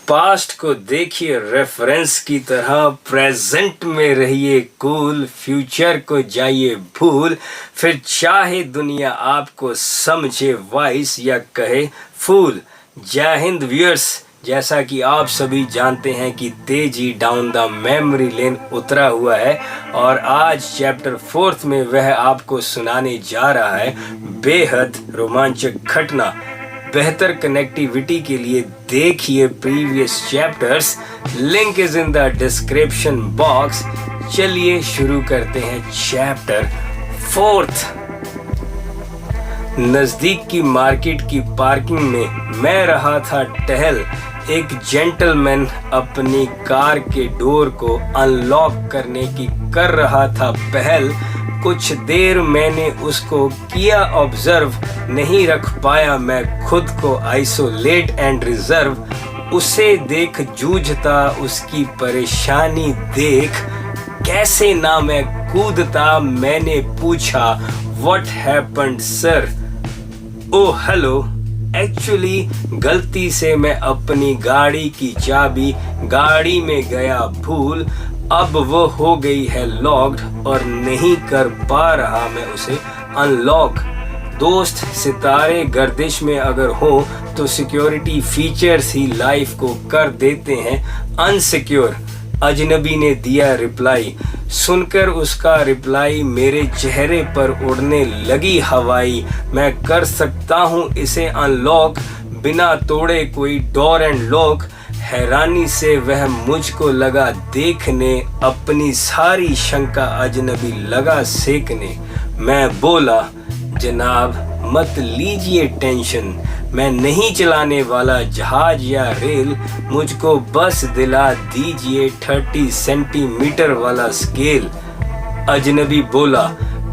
Past को देखिए reference की तरह, प्रेजेंट में रहिए कूल, फ्यूचर को जाइए भूल, फिर चाहे दुनिया आपको समझे वाइस या कहे फूल। जय हिंद व्यूअर्स, जैसा कि आप सभी जानते हैं कि तेजी डाउन द मेमोरी लेन उतरा हुआ है और आज चैप्टर 4 में वह आपको सुनाने जा रहा है बेहद रोमांचक घटना। बेहतर कनेक्टिविटी के लिए देखिए previous chapters, link is in the description box. चलिए शुरू करते हैं चैप्टर 4। नजदीक की मार्केट की पार्किंग में मैं रहा था टहल। एक जेंटलमैन अपनी कार के डोर को अनलॉक करने की कर रहा था पहल। कुछ देर मैंने उसको किया ऑब्जर्व, नहीं रख पाया मैं खुद को आइसोलेट एंड रिजर्व। उसे देख जूझता, उसकी परेशानी देख कैसे ना मैं कूदता। मैंने पूछा what happened sir? Oh hello, actually गलती से मैं अपनी गाड़ी की चाबी गाड़ी में गया भूल। अब वो हो गई है लॉक्ड और नहीं कर पा रहा मैं उसे अनलॉक। दोस्त सितारे गर्दिश में अगर हो तो सिक्योरिटी फीचर्स ही लाइफ को कर देते हैं अनसिक्योर। अजनबी ने दिया रिप्लाई, सुनकर उसका रिप्लाई मेरे चेहरे पर उड़ने लगी हवाई। मैं कर सकता हूँ इसे अनलॉक बिना तोड़े कोई डोर एंड लॉक। हैरानी से वह मुझको लगा देखने, अपनी सारी शंका अजनबी लगा सेकने। मैं बोला जनाब मत लीजिए टेंशन, मैं नहीं चलाने वाला जहाज या रेल, मुझको बस दिला दीजिए 30 सेंटीमीटर वाला स्केल। अजनबी बोला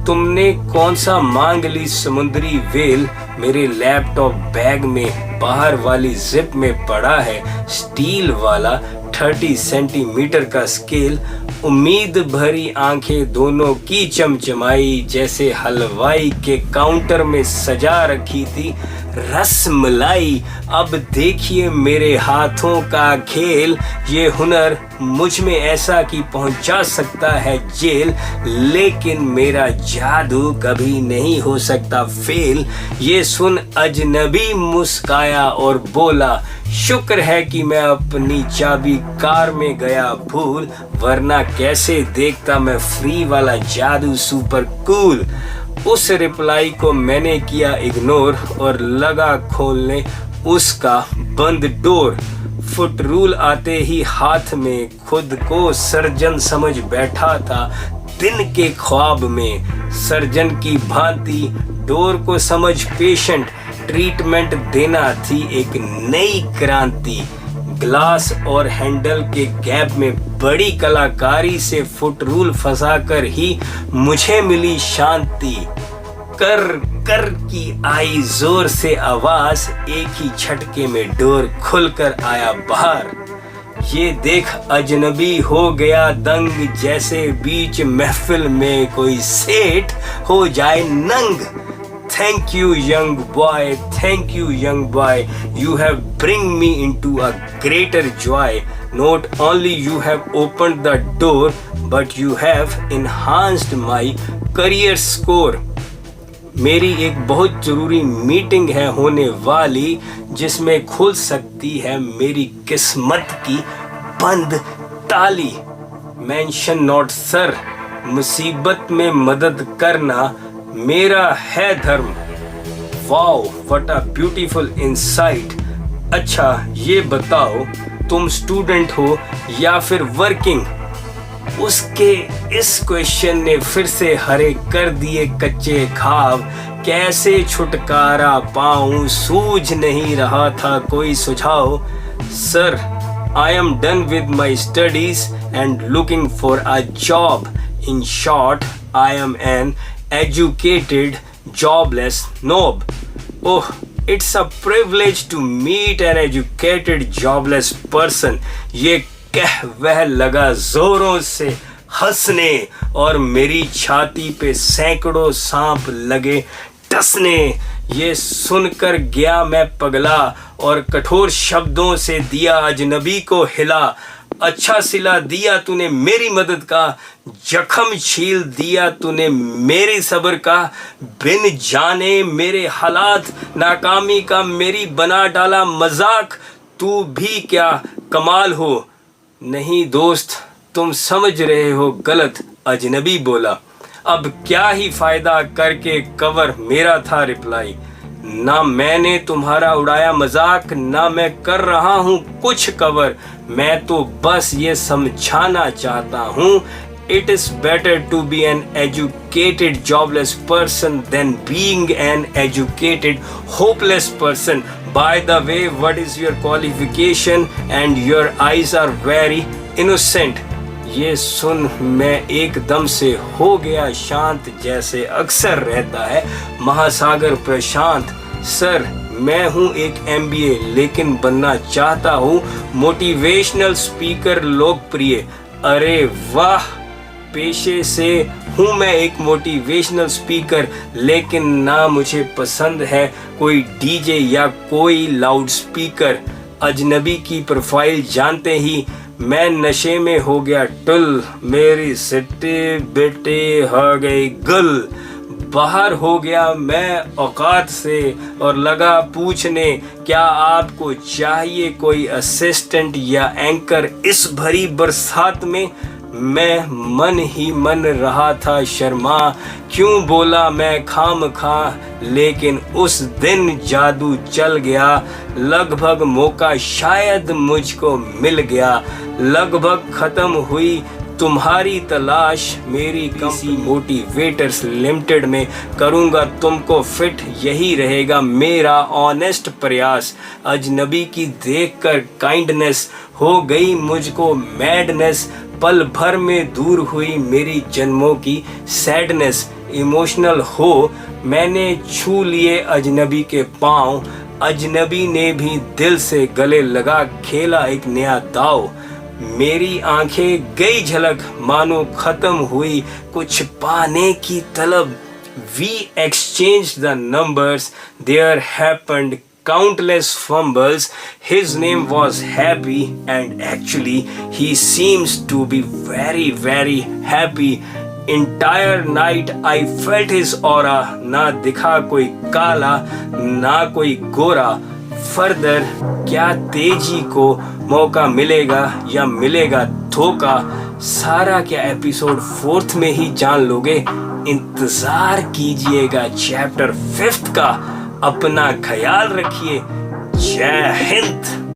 तुमने कौन सा मांग ली समुद्री वेल? मेरे लैपटॉप बैग में बाहर वाली जिप में पड़ा है स्टील वाला 30 सेंटीमीटर का स्केल। उम्मीद भरी आंखें दोनों की चमचमाई, जैसे हलवाई के काउंटर में सजा रखी थी रसमलाई। अब देखिए मेरे हाथों का खेल, ये हुनर मुझ में ऐसा कि पहुंचा सकता है जेल। लेकिन मेरा जादू कभी नहीं हो सकता फेल। ये सुन अजनबी मुस्काया और बोला शुक्र है कि मैं अपनी चाबी कार में गया भूल, वरना कैसे देखता मैं फ्री वाला जादू सुपर कूल। उस रिप्लाई को मैंने किया इग्नोर और लगा खोलने उसका बंद डोर। फुट रूल आते ही हाथ में खुद को सर्जन समझ बैठा था दिन के ख्वाब में। सर्जन की भांति डोर को समझ पेशेंट, ट्रीटमेंट देना थी एक नई क्रांति। ग्लास और हैंडल के गैप में बड़ी कलाकारी से फुट रूल फंसाकर ही मुझे मिली शांति। कर कर की आई जोर से आवाज, एक ही झटके में डोर खुलकर आया बाहर। ये देख अजनबी हो गया दंग, जैसे बीच महफिल में कोई सेठ हो जाए नंग। Thank you young boy, thank you young boy, you have bring me into a greater joy. Not only you have opened the door, but you have enhanced my career score. मेरी एक बहुत जरूरी मीटिंग है होने वाली, जिसमें खुल सकती है मेरी किस्मत की बंद ताली। मेंशन नॉट सर, मुसीबत में मदद करना मेरा है धर्म। Wow what a beautiful insight. अच्छा ये बताओ तुम स्टूडेंट हो या फिर वर्किंग? उसके इस क्वेश्चन ने फिर से हरे कर दिए कच्चे ख्वाब। कैसे छुटकारा पाऊं, सूझ नहीं रहा था कोई सुझाव। Sir I am done with my studies and looking for a job. In short I am an educated jobless knob. Oh, it's a privilege to meet an educated jobless person. ये कह वह लगा जोरों से हंसने और मेरी छाती पे सैकड़ों सांप लगे टसने। ये सुनकर गया मैं पगला और कठोर शब्दों से दिया अजनबी को हिला। अच्छा सिला दिया तूने मेरी मदद का, जख्म छील दिया तूने मेरे सब्र का। बिन जाने मेरे हालात नाकामी का मेरी बना डाला मजाक। तू भी क्या कमाल हो। नहीं दोस्त तुम समझ रहे हो गलत, अजनबी बोला। अब क्या ही फायदा करके कवर, मेरा था रिप्लाई। ना मैंने तुम्हारा उड़ाया मजाक, ना मैं कर रहा हूँ कुछ कवर। मैं तो बस ये समझाना चाहता हूँ, it is better to be an educated jobless person than being an educated hopeless person. By the way, what is your qualification? And your eyes are very innocent. ये सुन मैं एकदम से हो गया शांत, जैसे अक्सर रहता है महासागर प्रशांत। सर मैं हूँ एक MBA लेकिन बनना चाहता हूँ मोटिवेशनल स्पीकर लोकप्रिय। अरे वाह, पेशे से हूँ मैं एक मोटिवेशनल स्पीकर, लेकिन ना मुझे पसंद है कोई DJ या कोई लाउड स्पीकर। अजनबी की प्रोफाइल जानते ही मैं नशे में हो गया टुल, मेरी सिट्टी बिट्टी हो गई गुल। बाहर हो गया मैं औकात से और लगा पूछने, क्या आपको चाहिए कोई असिस्टेंट या एंकर इस भरी बरसात में। मैं मन ही मन रहा था शर्मा, क्यों बोला मैं खामखा, लेकिन उस दिन जादू चल गया। लगभग मौका शायद मुझको मिल गया, लगभग खत्म हुई तुम्हारी तलाश। मेरी किसी मोटिवेटर्स लिमिटेड में करूँगा तुमको फिट, यही रहेगा मेरा ऑनेस्ट प्रयास। अजनबी की देखकर काइंडनेस हो गई मुझको मैडनेस, पल भर में दूर हुई मेरी जन्मों की सैडनेस। इमोशनल हो मैंने छू लिए अजनबी के पाँव, अजनबी ने भी दिल से गले लगा खेला एक नया दाव। मेरी आंखें गई झलक मानो खत्म हुई कुछ पाने की तलब। We exchanged the numbers, there happened countless fumbles. His name was Happy and actually he seems to be very very happy. Entire night I felt his aura, ना दिखा कोई काला ना कोई गोरा। फर्दर क्या तेजी को मौका मिलेगा या मिलेगा धोखा, सारा क्या एपिसोड 4th में ही जान लोगे। इंतजार कीजिएगा चैप्टर 5th का। अपना ख्याल रखिए। जय हिंद।